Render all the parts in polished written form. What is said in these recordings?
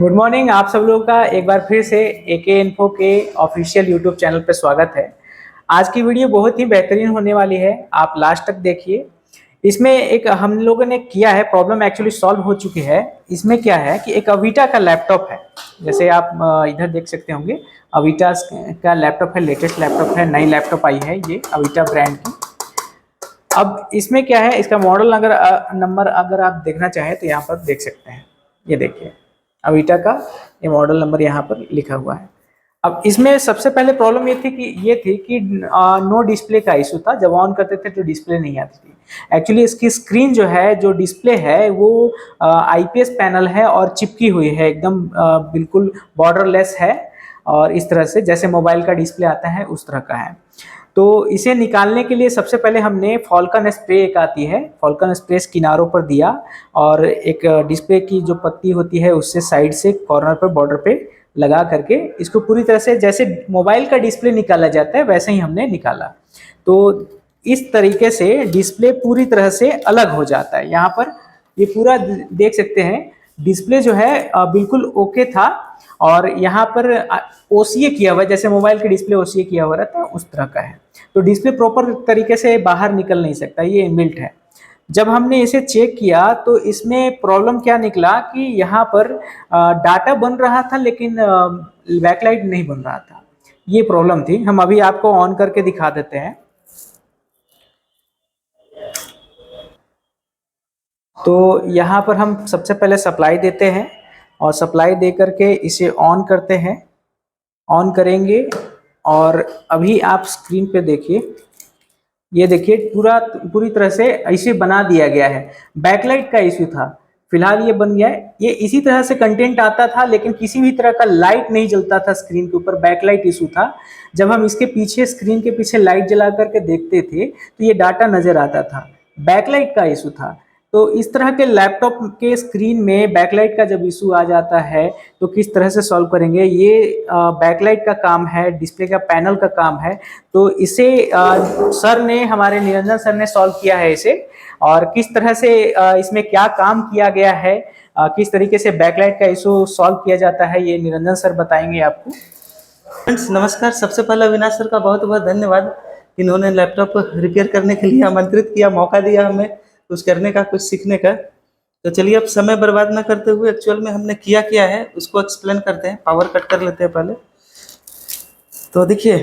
Good morning. आप सब लोगों का एक बार फिर से एके इन्फो के ऑफिशियल यूट्यूब चैनल पर स्वागत है। आज की वीडियो बहुत ही बेहतरीन होने वाली है, आप लास्ट तक देखिए। इसमें एक हम लोगों ने किया है, प्रॉब्लम एक्चुअली सॉल्व हो चुकी है। इसमें क्या है कि एक अवीटा का लैपटॉप है, जैसे आप इधर देख सकते होंगे। अवीटा का लैपटॉप है, लेटेस्ट लैपटॉप है, नई लैपटॉप आई है ये अवीटा ब्रांड की। अब इसमें क्या है, इसका मॉडल अगर नंबर अगर आप देखना चाहें तो यहाँ पर देख सकते हैं। ये देखिए अवीटा का ये मॉडल नंबर यहाँ पर लिखा हुआ है। अब इसमें सबसे पहले प्रॉब्लम ये थी कि नो डिस्प्ले का इशू था। जब ऑन करते थे तो डिस्प्ले नहीं आती थी। एक्चुअली इसकी स्क्रीन जो है, जो डिस्प्ले है वो आईपीएस पैनल है और चिपकी हुई है एकदम, बिल्कुल बॉर्डरलेस है। और इस तरह से जैसे मोबाइल का डिस्प्ले आता है उस तरह का है। तो इसे निकालने के लिए सबसे पहले हमने फॉल्कन स्प्रे, एक आती है फॉल्कन स्प्रे, किनारों पर दिया और एक डिस्प्ले की जो पत्ती होती है उससे साइड से कॉर्नर पर बॉर्डर पे लगा करके इसको पूरी तरह से जैसे मोबाइल का डिस्प्ले निकाला जाता है वैसे ही हमने निकाला। तो इस तरीके से डिस्प्ले पूरी तरह से अलग हो जाता है। यहाँ पर ये पूरा देख सकते हैं, डिस्प्ले जो है बिल्कुल ओके था। और यहाँ पर ओसीए किया हुआ है, जैसे मोबाइल के डिस्प्ले ओसीए किया हुआ रहता है उस तरह का है। तो डिस्प्ले प्रॉपर तरीके से बाहर निकल नहीं सकता, ये इनबिल्ट है। जब हमने इसे चेक किया तो इसमें प्रॉब्लम क्या निकला कि यहाँ पर डाटा बन रहा था लेकिन बैकलाइट नहीं बन रहा था। ये प्रॉब्लम थी। हम अभी आपको ऑन करके दिखा देते हैं। तो यहाँ पर हम सबसे पहले सप्लाई देते हैं और सप्लाई दे करके इसे ऑन करते हैं। ऑन करेंगे और अभी आप स्क्रीन पे देखिए, ये देखिए पूरी तरह से इसे बना दिया गया है। बैकलाइट का इश्यू था, फिलहाल ये बन गया है। ये इसी तरह से कंटेंट आता था लेकिन किसी भी तरह का लाइट नहीं जलता था स्क्रीन के ऊपर, बैकलाइट इशू था। जब हम इसके पीछे स्क्रीन के पीछे लाइट जला करके देखते थे तो ये डाटा नजर आता था, बैकलाइट का इशू था। तो इस तरह के लैपटॉप के स्क्रीन में बैकलाइट का जब इशू आ जाता है तो किस तरह से सॉल्व करेंगे, ये बैकलाइट का काम है, डिस्प्ले का पैनल का काम है। तो इसे सर ने, हमारे निरंजन सर ने सॉल्व किया है इसे। और किस तरह से इसमें क्या काम किया गया है, किस तरीके से बैकलाइट का इशू सॉल्व किया जाता है, ये निरंजन सर बताएंगे आपको। फ्रेंड्स नमस्कार। सबसे पहले अविनाश सर का बहुत बहुत धन्यवाद, इन्होंने लैपटॉप रिपेयर करने के लिए आमंत्रित किया, मौका दिया हमें कुछ करने का, कुछ सीखने का। तो चलिए अब समय बर्बाद न करते हुए एक्चुअल में हमने किया क्या है उसको एक्सप्लेन करते हैं। पावर कट कर लेते हैं पहले। तो देखिए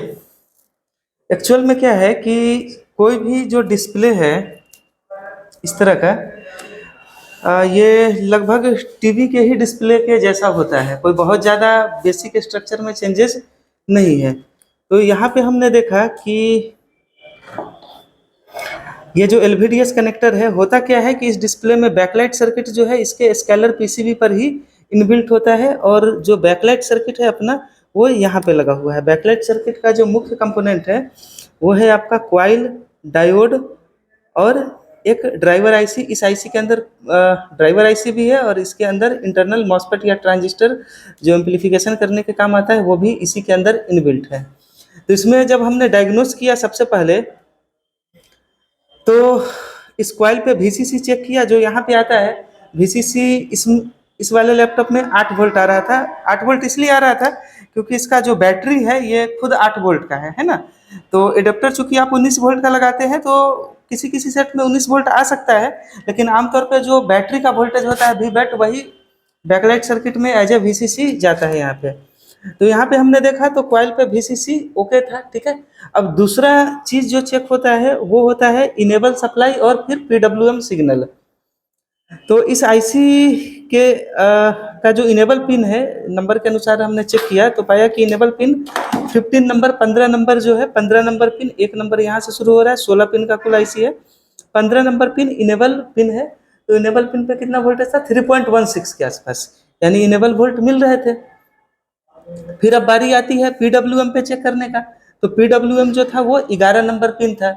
एक्चुअल में क्या है कि कोई भी जो डिस्प्ले है इस तरह का, ये लगभग टीवी के ही डिस्प्ले के जैसा होता है, कोई बहुत ज़्यादा बेसिक स्ट्रक्चर में चेंजेस नहीं है। तो यहाँ पे हमने देखा कि ये जो LVDS कनेक्टर है, होता क्या है कि इस डिस्प्ले में बैकलाइट सर्किट जो है इसके स्केलर पीसीबी पर ही इनबिल्ट होता है, और जो बैकलाइट सर्किट है अपना वो यहाँ पे लगा हुआ है। बैकलाइट सर्किट का जो मुख्य कंपोनेंट है वो है आपका क्वाइल, डायोड और एक ड्राइवर आईसी। इस आईसी के अंदर ड्राइवर आईसी भी है और इसके अंदर इंटरनल मॉसफेट या ट्रांजिस्टर जो एम्पलीफिकेशन करने के काम आता है वो भी इसी के अंदर इनबिल्ट है। तो इसमें जब हमने डायग्नोस किया सबसे पहले तो इस कॉइल पे VCC चेक किया, जो यहाँ पे आता है VCC। इस वाले लैपटॉप में 8 वोल्ट आ रहा था। 8 वोल्ट इसलिए आ रहा था क्योंकि इसका जो बैटरी है ये खुद 8 वोल्ट का है ना। तो एडेप्टर चूंकि आप 19 वोल्ट का लगाते हैं तो किसी किसी सेट में 19 वोल्ट आ सकता है, लेकिन आमतौर पर जो बैटरी का वोल्टेज होता है Vbat, वही बैकलाइट सर्किट में एज ए VCC जाता है यहाँ पे। तो यहाँ पे हमने देखा तो कॉइल पे VCC ओके था, ठीक है। अब दूसरा चीज जो चेक होता है वो होता है इनेबल सप्लाई और फिर PWM सिग्नल। तो इस आईसी के का जो इनेबल पिन है, नंबर के अनुसार हमने चेक किया तो पाया कि इनेबल पिन 15 नंबर, 15 नंबर जो है, 15 नंबर पिन, एक नंबर यहाँ से शुरू हो रहा है। 16 पिन का कुल आईसी है, 15 नंबर पिन इनेबल पिन है। तो इनेबल पिन पे कितना वोल्टेज था, 3.16 के आसपास, यानी इनेबल वोल्ट मिल रहे थे। फिर अब बारी आती है PWM पे चेक करने का। तो PWM जो था वो 11 नंबर पिन था।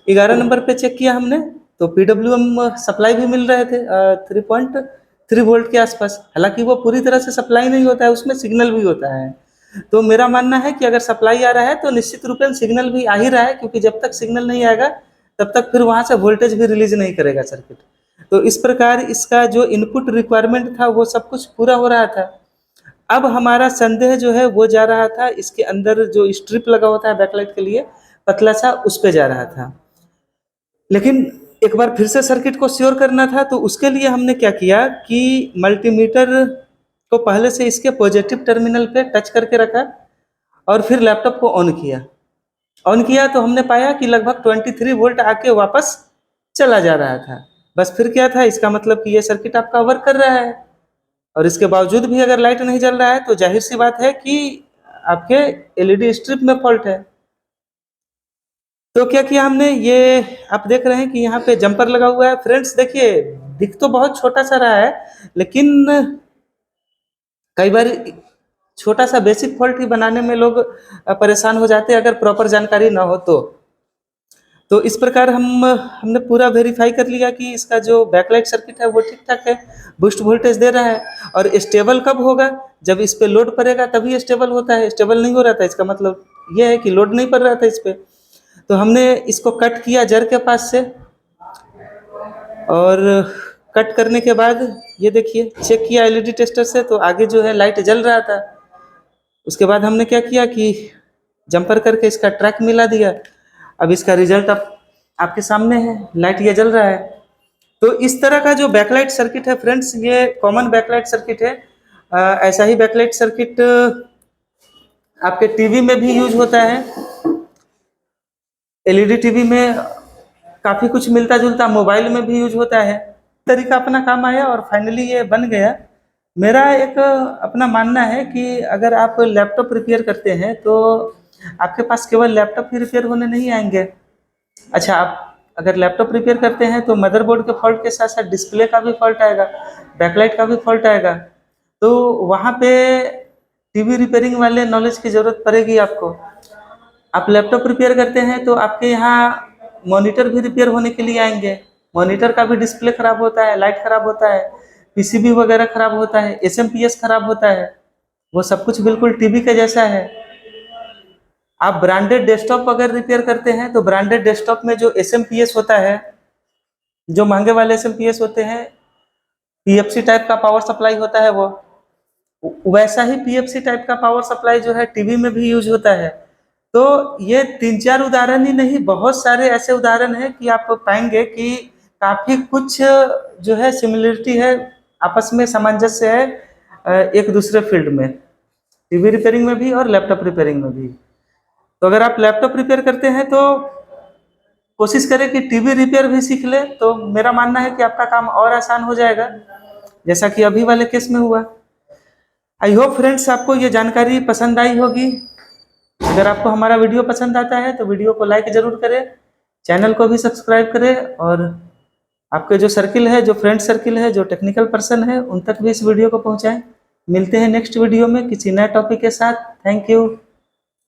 11 नंबर पे चेक किया हमने तो PWM सप्लाई भी मिल रहे थे 3.3 वोल्ट के आसपास। हालांकि वो पूरी तरह से सप्लाई नहीं होता है, उसमें सिग्नल भी होता है। तो मेरा मानना है कि अगर सप्लाई आ रहा है तो निश्चित रूप से सिग्नल भी आ ही रहा है, क्योंकि जब तक सिग्नल नहीं आएगा तब तक फिर वहां से वोल्टेज भी रिलीज नहीं करेगा सर्किट। तो इस प्रकार इसका जो इनपुट रिक्वायरमेंट था वो सब कुछ पूरा हो रहा था। अब हमारा संदेह जो है वो जा रहा था इसके अंदर जो स्ट्रिप लगा होता है बैकलाइट के लिए पतला सा, उस पे जा रहा था। लेकिन एक बार फिर से सर्किट को श्योर करना था, तो उसके लिए हमने क्या किया कि मल्टीमीटर को पहले से इसके पॉजिटिव टर्मिनल पे टच करके रखा और फिर लैपटॉप को ऑन किया तो हमने पाया कि लगभग 23 वोल्ट आके वापस चला जा रहा था। बस फिर क्या था, इसका मतलब कि ये सर्किट आपका वर्क कर रहा है। और इसके बावजूद भी अगर लाइट नहीं जल रहा है तो जाहिर सी बात है कि आपके एलईडी स्ट्रिप में फॉल्ट है। तो क्या किया हमने, ये आप देख रहे हैं कि यहाँ पे जंपर लगा हुआ है। फ्रेंड्स देखिए, दिख तो बहुत छोटा सा रहा है, लेकिन कई बार छोटा सा बेसिक फॉल्ट ही बनाने में लोग परेशान हो जाते हैं अगर प्रॉपर जानकारी ना हो तो इस प्रकार हमने पूरा वेरीफाई कर लिया कि इसका जो बैकलाइट सर्किट है वो ठीक ठाक है, बूस्ट वोल्टेज दे रहा है। और स्टेबल कब होगा, जब इस पे लोड पड़ेगा तभी स्टेबल होता है। स्टेबल नहीं हो रहा था इसका मतलब ये है कि लोड नहीं पड़ रहा था इस पे। तो हमने इसको कट किया जर के पास से, और कट करने के बाद ये देखिए चेक किया एलईडी टेस्टर से, तो आगे जो है लाइट जल रहा था। उसके बाद हमने क्या किया कि जंपर करके इसका ट्रैक मिला दिया। अब इसका रिजल्ट आपके सामने है, लाइट ये जल रहा है। तो इस तरह का जो बैकलाइट सर्किट है फ्रेंड्स, ये कॉमन बैकलाइट सर्किट है। ऐसा ही बैकलाइट सर्किट आपके टीवी में भी यूज होता है। एलईडी टीवी में काफ़ी कुछ मिलता जुलता मोबाइल में भी यूज होता है। तरीका अपना काम आया और फाइनली ये बन गया। मेरा एक अपना मानना है कि अगर आप लैपटॉप रिपेयर करते हैं तो आपके पास केवल लैपटॉप ही रिपेयर होने नहीं आएंगे। अच्छा, आप अगर लैपटॉप रिपेयर करते हैं तो मदरबोर्ड के फॉल्ट के साथ साथ डिस्प्ले का भी फॉल्ट आएगा, बैकलाइट का भी फॉल्ट आएगा। तो वहाँ पे टीवी रिपेयरिंग वाले नॉलेज की ज़रूरत पड़ेगी आपको। आप लैपटॉप रिपेयर करते हैं तो आपके यहाँ मॉनिटर भी रिपेयर होने के लिए आएंगे। मॉनिटर का भी डिस्प्ले खराब होता है, लाइट खराब होता है, पीसीबी वगैरह खराब होता है, एसएमपीएस खराब होता है। वो सब कुछ बिल्कुल टीवी के जैसा है। आप ब्रांडेड डेस्कटॉप अगर रिपेयर करते हैं तो ब्रांडेड डेस्कटॉप में जो एसएमपीएस होता है, जो महंगे वाले एसएमपीएस होते हैं, पीएफसी टाइप का पावर सप्लाई होता है, वो वैसा ही पीएफसी टाइप का पावर सप्लाई जो है टीवी में भी यूज होता है। तो ये 3-4 उदाहरण ही नहीं, बहुत सारे ऐसे उदाहरण हैं कि आप पाएंगे कि काफ़ी कुछ जो है सिमिलरिटी है, आपस में सामंजस्य है एक दूसरे फील्ड में, टीवी रिपेयरिंग में भी और लैपटॉप रिपेयरिंग में भी। तो अगर आप लैपटॉप रिपेयर करते हैं तो कोशिश करें कि टीवी रिपेयर भी सीख ले, तो मेरा मानना है कि आपका काम और आसान हो जाएगा, जैसा कि अभी वाले केस में हुआ। आई होप फ्रेंड्स आपको ये जानकारी पसंद आई होगी। अगर आपको हमारा वीडियो पसंद आता है तो वीडियो को लाइक ज़रूर करें, चैनल को भी सब्सक्राइब करें, और आपके जो सर्किल है, जो फ्रेंड सर्किल है, जो टेक्निकल पर्सन है, उन तक भी इस वीडियो को पहुंचाएं। मिलते हैं नेक्स्ट वीडियो में किसी नए टॉपिक के साथ। Thank you.